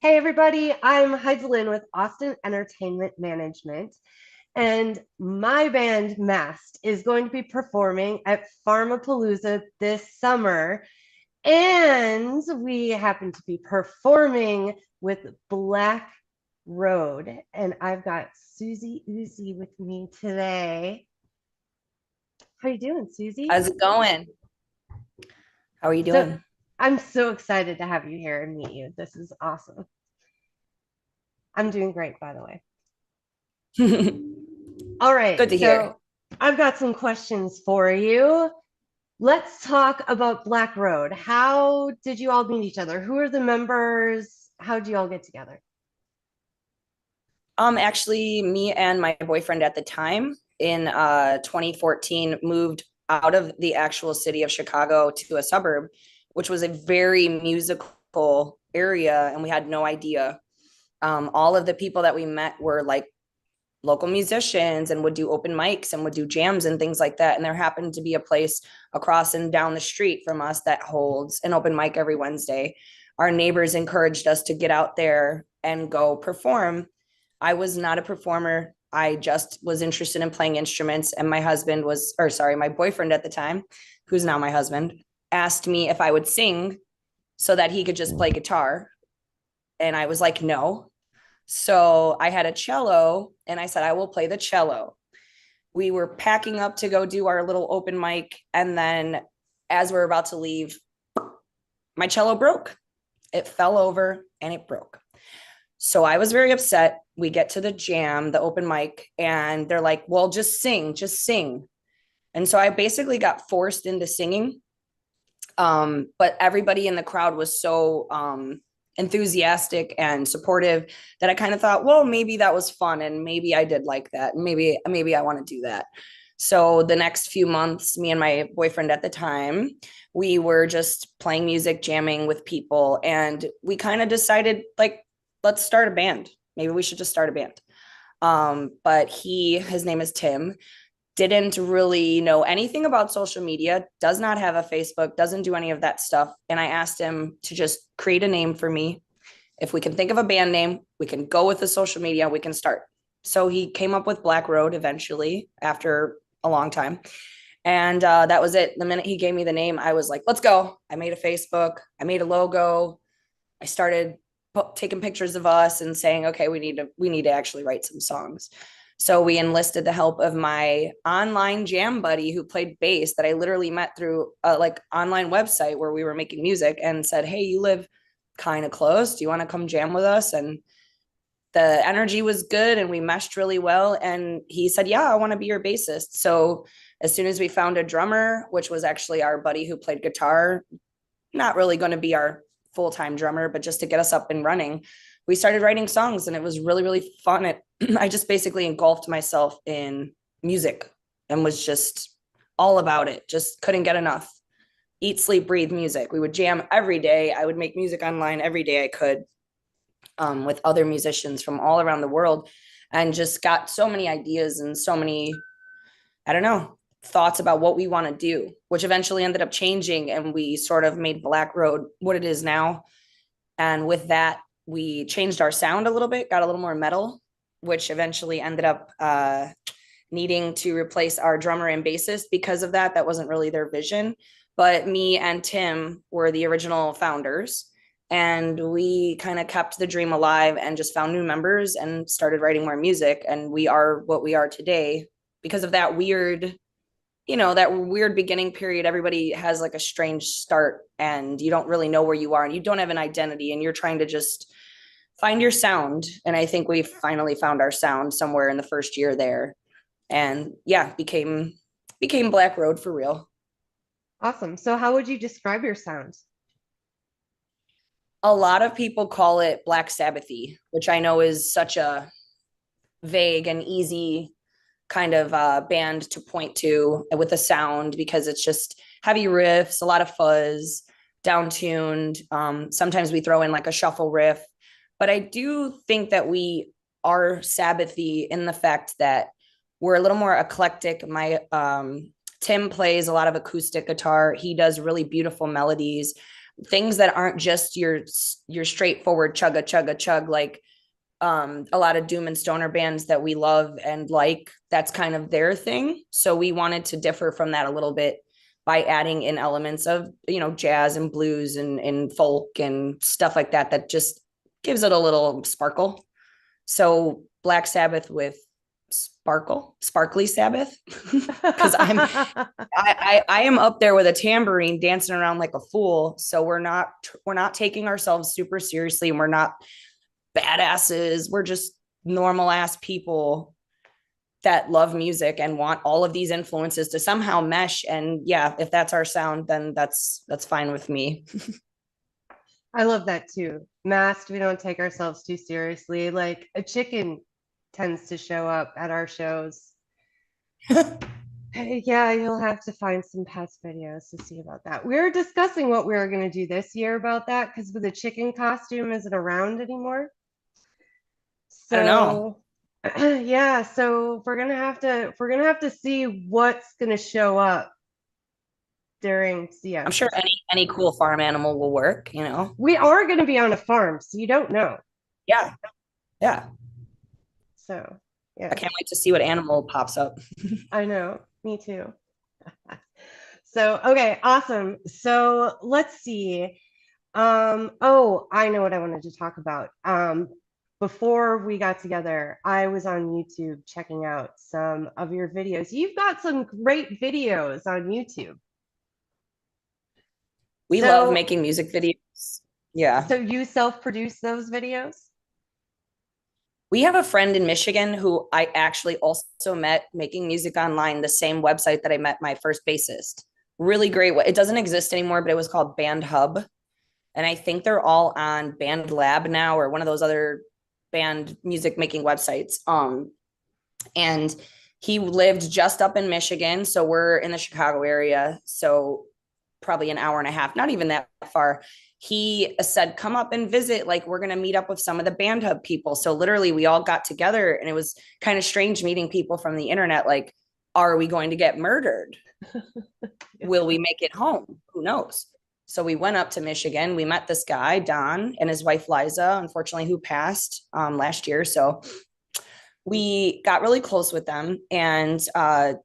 Hey everybody, I'm Heidzalyn with Austin Entertainment Management, and my band Mast is going to be performing at Farmapalooza this summer. And we happen to be performing with Black Road. And I've got Suzi with me today. How you doing, Suzi? How's it going? How are you So doing? I'm so excited to have you here and meet you. This is awesome. I'm doing great, by the way. All right, Good to hear. so I've got some questions for you. Let's talk about Black Road. How did you all meet each other? Who are the members? How did you all get together? Actually, me and my boyfriend at the time in 2014 moved out of the actual city of Chicago to a suburb, which was a very musical area, and we had no idea. All of the people that we met were like local musicians and would do open mics and would do jams and things like that. And there happened to be a place across and down the street from us that holds an open mic every Wednesday. Our neighbors encouraged us to get out there and go perform. I was not a performer. I just was interested in playing instruments. And my husband was, or sorry, my boyfriend at the time, who's now my husband, asked me if I would sing so that he could just play guitar. And I was like, no. So I had a cello and I said, I will play the cello. We were packing up to go do our little open mic. And then as we're about to leave, my cello broke. It fell over and it broke. So I was very upset. We get to the jam, the open mic, and they're like, well, just sing, just sing. And so I basically got forced into singing. But everybody in the crowd was so enthusiastic and supportive that I kind of thought, well, maybe that was fun and maybe I did like that. And maybe I want to do that. So the next few months, me and my boyfriend at the time, we were just playing music, jamming with people, and we kind of decided like, let's start a band. Maybe we should just start a band. But his name is Tim, didn't really know anything about social media, does not have a Facebook, doesn't do any of that stuff. And I asked him to just create a name for me. If we can think of a band name, we can go with the social media, we can start. So he came up with Black Road eventually after a long time. And that was it. The minute he gave me the name, I was like, let's go. I made a Facebook, I made a logo. I started taking pictures of us and saying, okay, we need to actually write some songs. So we enlisted the help of my online jam buddy who played bass that I literally met through a like online website where we were making music, and said, hey, you live kind of close. Do you want to come jam with us? And the energy was good and we meshed really well. And he said, yeah, I want to be your bassist. So as soon as we found a drummer, which was actually our buddy who played guitar, not really going to be our full-time drummer, but just to get us up and running, we started writing songs, and it was really, really fun. I just basically engulfed myself in music and was just all about it. Just couldn't get enough. Eat, sleep, breathe music. We would jam every day. I would make music online every day I could, with other musicians from all around the world, and just got so many ideas and so many, I don't know, thoughts about what we want to do, which eventually ended up changing. And we sort of made Black Road what it is now. And with that, we changed our sound a little bit, got a little more metal, which eventually ended up needing to replace our drummer and bassist because of that. That wasn't really their vision. But me and Tim were the original founders. And we kind of kept the dream alive and just found new members and started writing more music. And we are what we are today because of that weird, that weird beginning period. Everybody has like a strange start and you don't really know where you are and you don't have an identity and you're trying to just find your sound. And I think we finally found our sound somewhere in the first year there. And yeah, became Black Road for real. Awesome. So, how would you describe your sound? A lot of people call it Black Sabbathy, which I know is such a vague and easy kind of band to point to with a sound, because it's just heavy riffs, a lot of fuzz, down tuned. Sometimes we throw in like a shuffle riff, but I do think that we are Sabbathy in the fact that we're a little more eclectic. My Tim plays a lot of acoustic guitar. He does really beautiful melodies. things that aren't just your straightforward chugga chugga chug, like a lot of doom and stoner bands that we love and like, that's kind of their thing. So we wanted to differ from that a little bit by adding in elements of, jazz and blues and folk and stuff like that, that just gives it a little sparkle. So Black Sabbath with sparkly Sabbath. Because I am up there with a tambourine dancing around like a fool. So we're not taking ourselves super seriously, and we're not badasses. We're just normal ass people that love music and want all of these influences to somehow mesh. And yeah, if that's our sound, then that's fine with me. I love that too. Mast, we don't take ourselves too seriously. Like a chicken tends to show up at our shows. Yeah, you'll have to find some past videos to see about that. We were discussing what we were going to do this year about that because the chicken costume isn't around anymore. I don't know. So yeah, so we're gonna have to see what's gonna show up during I'm CM. sure any cool farm animal will work. We are gonna be on a farm, so you don't know. Yeah. Yeah. So I yeah, can't wait to see what animal pops up. I know. Me too. So okay, awesome. So let's see. Oh, I know what I wanted to talk about. Before we got together, I was on YouTube checking out some of your videos. You've got some great videos on YouTube. We love So, making music videos. Yeah. so you self-produce those videos? We have a friend in Michigan who I actually also met making music online, the same website that I met my first bassist. Really great. It doesn't exist anymore, but it was called Band Hub. And I think they're all on Band Lab now, or one of those other band music making websites. And he lived just up in Michigan. So we're in the Chicago area. So probably an hour and a half, not even that far. He said, come up and visit. Like, we're going to meet up with some of the Band Hub people. So literally we all got together, and it was kind of strange meeting people from the internet. Like, are we going to get murdered? Will we make it home? Who knows? So we went up to Michigan. We met this guy, Don, and his wife, Liza, unfortunately, who passed last year. So we got really close with them. And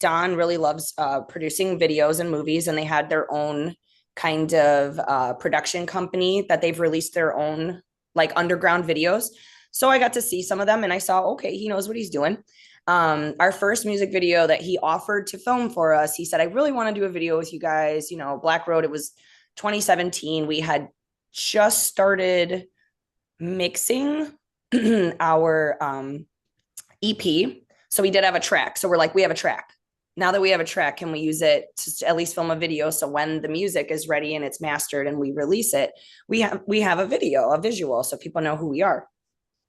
Don really loves producing videos and movies, and they had their own kind of production company that they've released their own like underground videos. So I got to see some of them, and I saw, okay, he knows what he's doing. Our first music video that he offered to film for us, he said, I really want to do a video with you guys. Black Road, it was 2017. We had just started mixing our EP. So we did have a track. So we're like, we have a track. Now that we have a track, can we use it to at least film a video? So when the music is ready and it's mastered and we release it, we have a video, a visual, so people know who we are.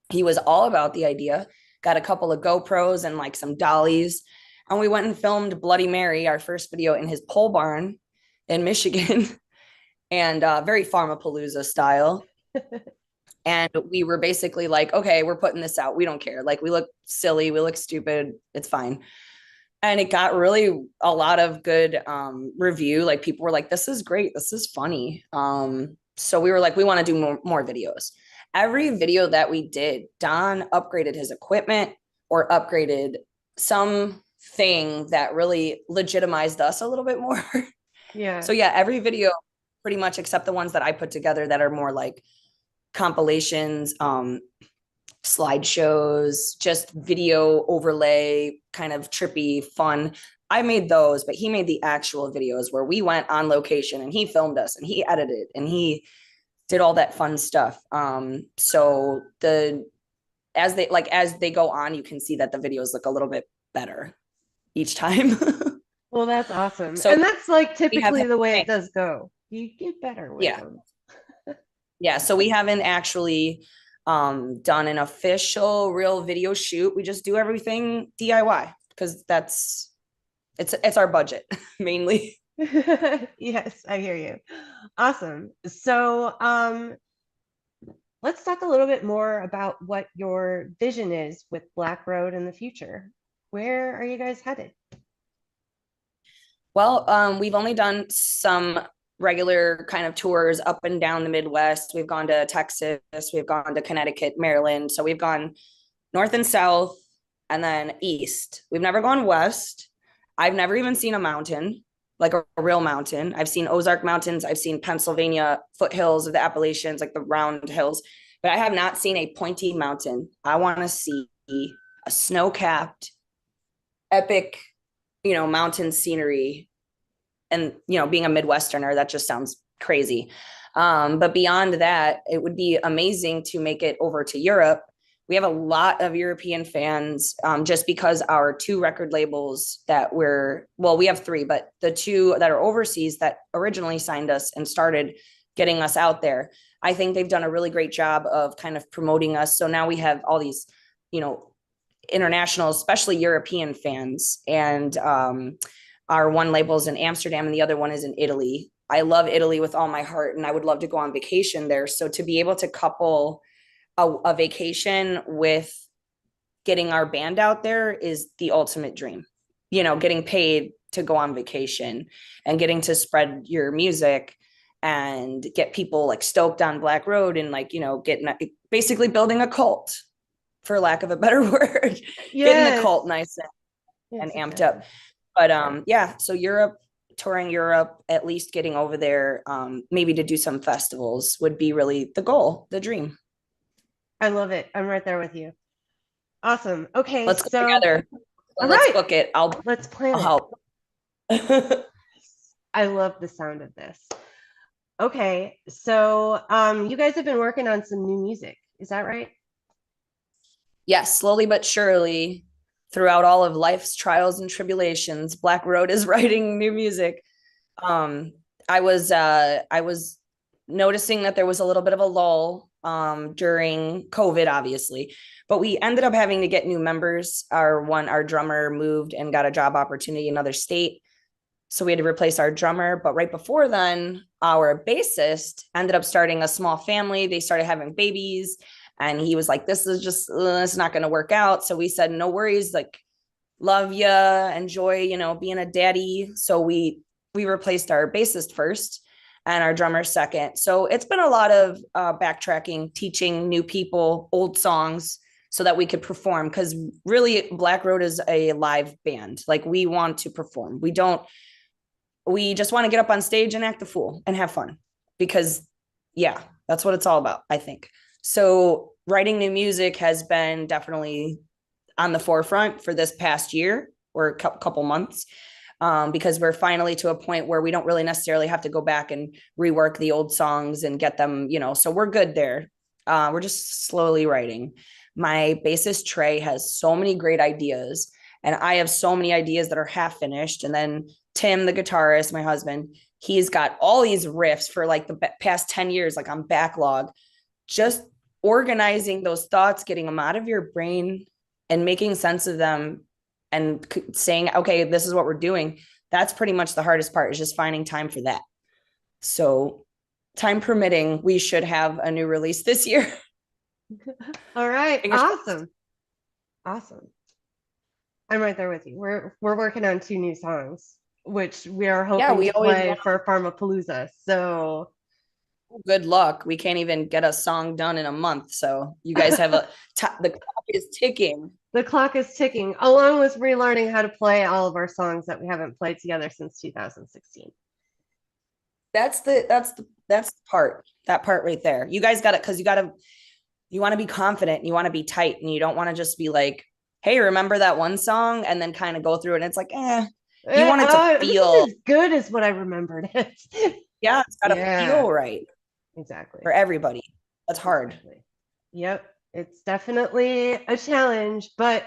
He was all about the idea, got a couple of GoPros and like some dollies. And we went and filmed Bloody Mary, our first video, in his pole barn in Michigan. And very Farmapalooza style. And we were basically like, okay, we're putting this out. We don't care. Like, we look silly. We look stupid. It's fine. And it got really a lot of good review. Like, people were like, this is great. This is funny. So we were like, we want to do more videos. Every video that we did, Don upgraded his equipment or upgraded something that really legitimized us a little bit more. Yeah. So yeah, every video pretty much, except the ones that I put together that are more like compilations, slideshows, just video overlay, kind of trippy, fun. I made those, but he made the actual videos where we went on location and he filmed us and he edited and he did all that fun stuff. So as they go on, you can see that the videos look a little bit better each time. Well, that's awesome. So and that's like typically the way it does go. You get better with them. Yeah. So we haven't actually done an official real video shoot. We just do everything DIY because it's our budget mainly. Yes, I hear you. Awesome. So let's talk a little bit more about what your vision is with Black Road in the future. Where are you guys headed? Well, we've only done some regular kind of tours up and down the Midwest. We've gone to Texas, we've gone to Connecticut, Maryland. So we've gone north and south and then east. We've never gone west. I've never even seen a mountain, like a real mountain. I've seen Ozark Mountains. I've seen Pennsylvania foothills of the Appalachians, like the round hills, but I have not seen a pointy mountain. I want to see a snow-capped, epic, mountain scenery. And, being a Midwesterner, that just sounds crazy. But beyond that, it would be amazing to make it over to Europe. We have a lot of European fans, just because our 2 record labels that we have 3, but the 2 that are overseas that originally signed us and started getting us out there, I think they've done a really great job of kind of promoting us. So now we have all these, international, especially European fans. And our one label is in Amsterdam and the other one is in Italy. I love Italy with all my heart, and I would love to go on vacation there. So to be able to couple a vacation with getting our band out there is the ultimate dream. Getting paid to go on vacation and getting to spread your music and get people like stoked on Black Road and basically building a cult, for lack of a better word. Yes. Getting the cult nice and amped up. But so Europe, touring Europe, at least getting over there, maybe to do some festivals would be really the goal, the dream. I love it. I'm right there with you. Awesome. Okay. Let's go together. Let's book it. Let's plan I'll help. I love the sound of this. Okay. So you guys have been working on some new music. Is that right? Yes, slowly but surely, throughout all of life's trials and tribulations, Black Road is writing new music. I was noticing that there was a little bit of a lull during COVID, obviously, but we ended up having to get new members. Our drummer moved and got a job opportunity in another state, so we had to replace our drummer. But right before then, our bassist ended up starting a small family. They started having babies, and he was like, "This is just it's not going to work out." So we said, "No worries, like, love ya, enjoy, being a daddy." So we replaced our bassist first and our drummer second. So it's been a lot of backtracking, teaching new people old songs so that we could perform. Because really, Black Road is a live band. Like, we want to perform. We just want to get up on stage and act the fool and have fun. Because, yeah, that's what it's all about, I think. So writing new music has been definitely on the forefront for this past year or a couple months. Because we're finally to a point where we don't really necessarily have to go back and rework the old songs and get them, so we're good there. We're just slowly writing. My bassist Trey has so many great ideas, and I have so many ideas that are half finished. And then Tim, the guitarist, my husband, he's got all these riffs for like the past 10 years, like on backlog. Just organizing those thoughts, getting them out of your brain and making sense of them and saying, okay, this is what we're doing. That's pretty much the hardest part, is just finding time for that. So time permitting, we should have a new release this year. All right. Awesome. I'm right there with you. We're working on 2 new songs, which we are hoping to play for Farmapalooza. So good luck. We can't even get a song done in a month. So you guys have the clock is ticking. The clock is ticking, along with relearning how to play all of our songs that we haven't played together since 2016. That's the part right there. You guys got it, because you want to be confident, you want to be tight, and you don't want to just be like, hey, remember that one song, and then kind of go through it and it's like, you want it to feel as good as what I remembered it. Yeah, it's got to feel right. Exactly. For everybody. That's hard. Exactly. Yep. It's definitely a challenge, but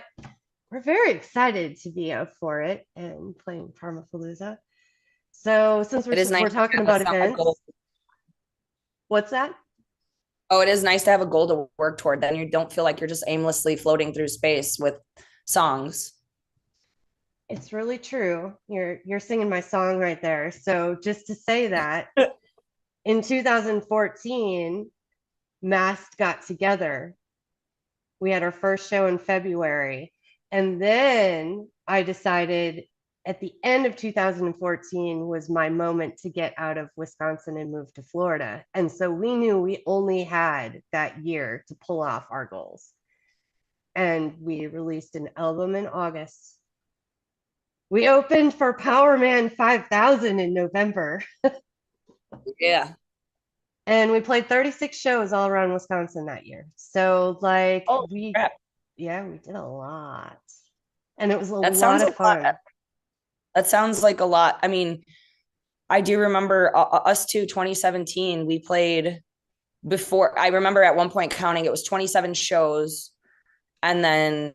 we're very excited to be out for it and playing Farmapalooza. So since we're talking about events, what's that? Oh, it is nice to have a goal to work toward. Then you don't feel like you're just aimlessly floating through space with songs. It's really true. You're singing my song right there. So just to say that, in 2014, Mast got together. We had our first show in February. And then I decided at the end of 2014 was my moment to get out of Wisconsin and move to Florida. And so we knew we only had that year to pull off our goals. And we released an album in August. We opened for Power Man 5000 in November. Yeah. And we played 36 shows all around Wisconsin that year. So like Oh, crap. yeah, we did a lot. And it was a That lot sounds a of lot. fun. That sounds like a lot. I mean, I do remember us too, 2017, we played before. I remember at one point counting, it was 27 shows. And then,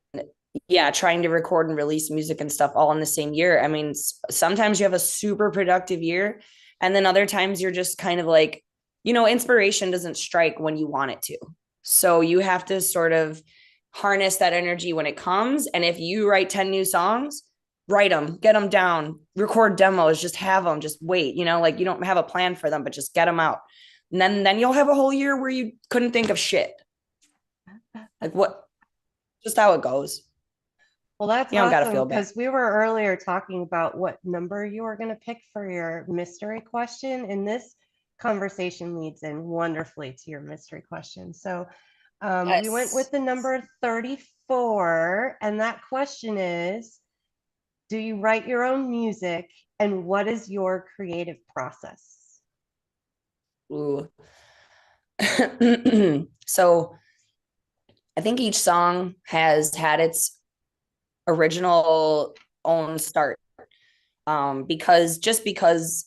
yeah, trying to record and release music and stuff all in the same year. I mean, sometimes you have a super productive year. And then other times you're just kind of like, inspiration doesn't strike when you want it to. So you have to sort of harness that energy when it comes. And if you write 10 new songs, write them, get them down, record demos, just have them, just wait, like you don't have a plan for them, but just get them out. And then you'll have a whole year where you couldn't think of shit. Like what, just how it goes. Well, that's You don't got to awesome feel bad. because we were earlier talking about what number you were going to pick for your mystery question. And this conversation leads in wonderfully to your mystery question. So we went Yes. with the number 34. And that question is, do you write your own music? And what is your creative process? Ooh. So I think each song has had its original own start. Because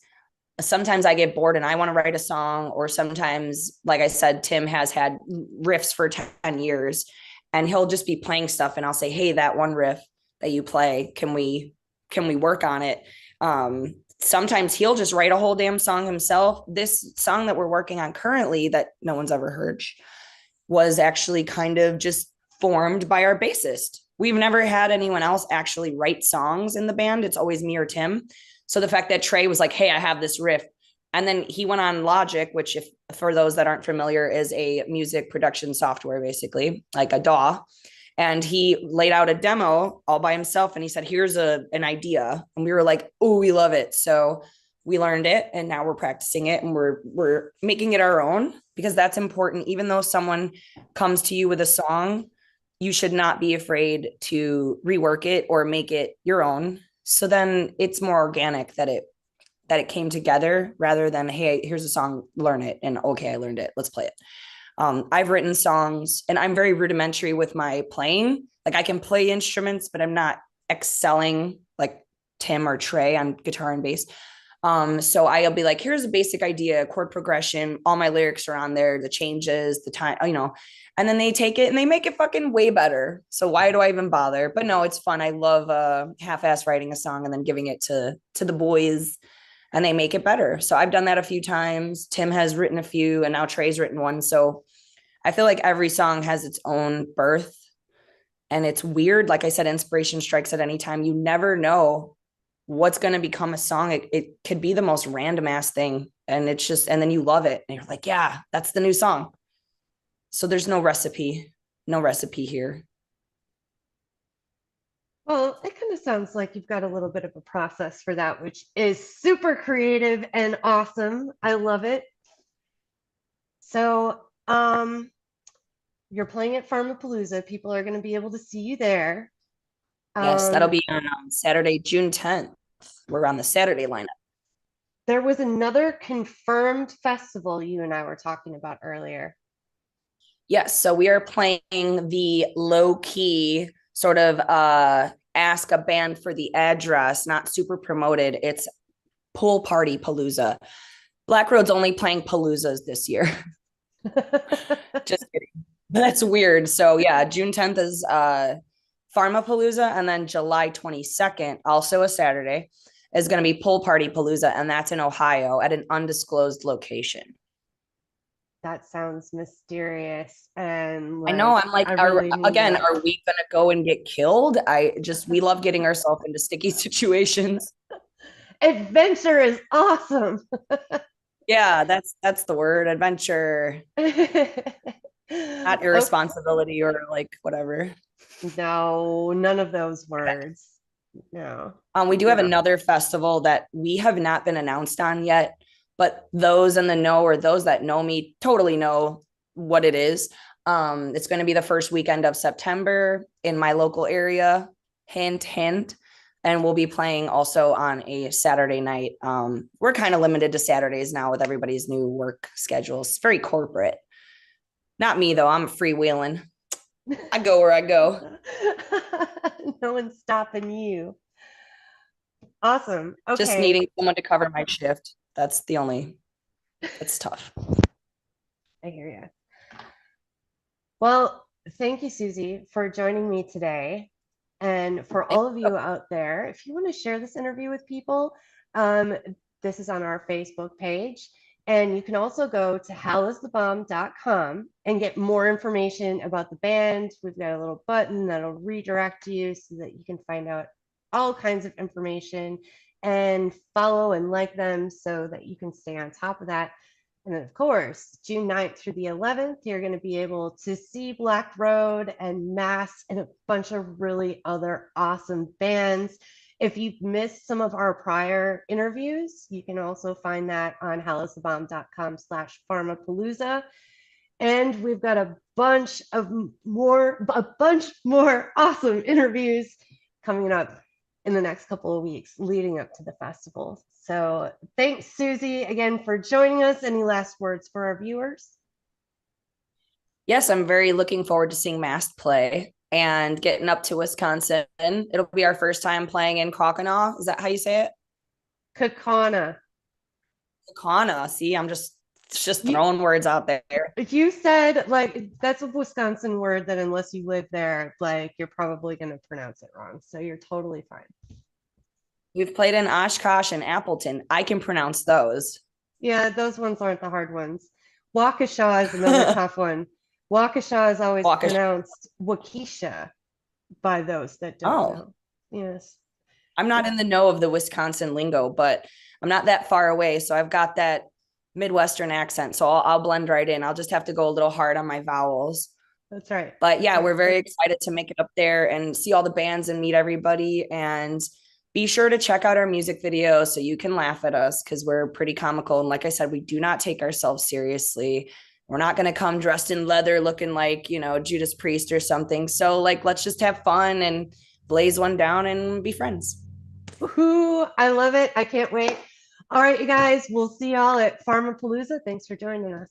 sometimes I get bored and I want to write a song, or sometimes, like I said, Tim has had riffs for 10 years and he'll just be playing stuff and I'll say, hey, that one riff that you play, can we work on it? Sometimes he'll just write a whole damn song himself. This song that we're working on currently that no one's ever heard was actually kind of just formed by our bassist. We've never had anyone else actually write songs in the band. It's always me or Tim. So the fact that Trey was like, hey, I have this riff. And then he went on Logic, which, if for those that aren't familiar, is a music production software, basically like a DAW. And he laid out a demo all by himself. And he said, here's an idea. And we were like, oh, we love it. So we learned it and now we're practicing it and we're making it our own, because that's important. Even though someone comes to you with a song, you should not be afraid to rework it or make it your own. So then it's more organic that it came together, rather than, hey, here's a song, learn it. And okay, I learned it, let's play it. I've written songs and I'm very rudimentary with my playing. Like I can play instruments, but I'm not excelling like Tim or Trey on guitar and bass. So I'll be like, here's a basic idea, chord progression, all my lyrics are on there, the changes, the time, and then they take it and they make it fucking way better. So why do I even bother? But no, it's fun. I love half-ass writing a song and then giving it to the boys and they make it better. So I've done that a few times. Tim has written a few and now Trey's written one. So I feel like every song has its own birth and it's weird. Like I said, inspiration strikes at any time. You never know what's going to become a song. It could be the most random ass thing. And it's just, and then you love it. And you're like, yeah, that's the new song. So there's no recipe here. Well, it kind of sounds like you've got a little bit of a process for that, which is super creative and awesome. I love it. So, you're playing at Farmapalooza. People are going to be able to see you there. Yes, that'll be on Saturday, June 10th. We're on the Saturday lineup. There was another confirmed festival you and I were talking about earlier. Yes, so we are playing the low key sort of ask a band for the address, not super promoted. It's Pool Party Palooza. Black Road's only playing paloozas this year. Just kidding. That's weird. So yeah, June 10th is Farmapalooza, and then July 22nd, also a Saturday, is going to be Pool Party Palooza, and that's in Ohio at an undisclosed location. That sounds mysterious. And I know. I'm like, are we going to go and get killed? We love getting ourselves into sticky situations. Adventure is awesome. Yeah, that's the word, adventure. Not irresponsibility or like whatever. No, none of those words. No. We do have another festival that we have not been announced on yet, but those in the know or those that know me totally know what it is. It's going to be the first weekend of September in my local area. Hint, hint. And we'll be playing also on a Saturday night. We're kind of limited to Saturdays now with everybody's new work schedules. Very corporate. Not me though. I'm freewheeling. I go where I go. No one's stopping you. Awesome. Just Okay. needing someone to cover my shift. That's the only, it's tough. I hear you. Well, thank you, Suzi, for joining me today. And for all of you out there, if you want to share this interview with people, um, this is on our Facebook page. And you can also go to hellisthebomb.com and get more information about the band. We've got a little button that'll redirect you so that you can find out all kinds of information and follow and like them so that you can stay on top of that. And then, of course, June 9th through the 11th, you're going to be able to see Black Road and Mast and a bunch of really other awesome bands. If you've missed some of our prior interviews, you can also find that on hellisthebomb.com/Farmapalooza. And we've got a bunch more awesome interviews coming up in the next couple of weeks leading up to the festival. So thanks, Suzi, again for joining us. Any last words for our viewers? Yes, I'm very looking forward to seeing Mast play and getting up to Wisconsin. It'll be our first time playing in Kaukauna. Is that how you say it? Kakana. Kaukauna. See, I'm just throwing words out there. You said like that's a Wisconsin word that unless you live there, like you're probably going to pronounce it wrong. So you're totally fine. We've played in Oshkosh and Appleton. I can pronounce those. Yeah, those ones aren't the hard ones. Waukesha is another tough one. Waukesha is always Waukesha. pronounced Waukesha by those that don't know. Yes. I'm not in the know of the Wisconsin lingo, but I'm not that far away. So I've got that Midwestern accent. So I'll blend right in. I'll just have to go a little hard on my vowels. That's right. But yeah, we're very excited to make it up there and see all the bands and meet everybody. And be sure to check out our music video so you can laugh at us because we're pretty comical. And like I said, we do not take ourselves seriously. We're not going to come dressed in leather looking like, Judas Priest or something. So like, let's just have fun and blaze one down and be friends. Ooh, I love it. I can't wait. All right, you guys, we'll see y'all at Farmapalooza. Thanks for joining us.